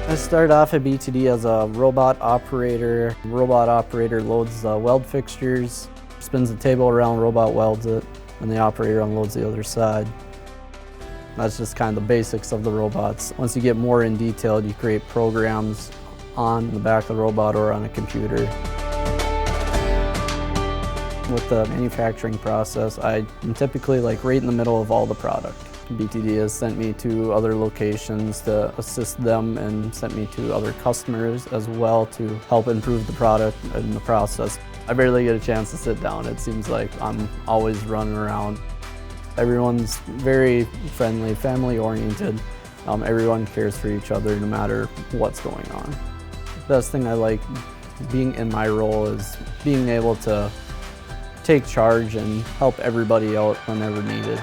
I started off at BTD as a robot operator. Robot operator loads weld fixtures, spins the table around, robot welds it, and the operator unloads the other side. That's just kind of the basics of the robots. Once you get more in detail, you create programs on the back of the robot or on a computer. With the manufacturing process, I'm typically right in the middle of all the product. BTD has sent me to other locations to assist them and sent me to other customers as well to help improve the product and the process. I barely get a chance to sit down. It seems like I'm always running around. Everyone's very friendly, family-oriented. Everyone cares for each other no matter what's going on. The best thing I like being in my role is being able to take charge and help everybody out whenever needed.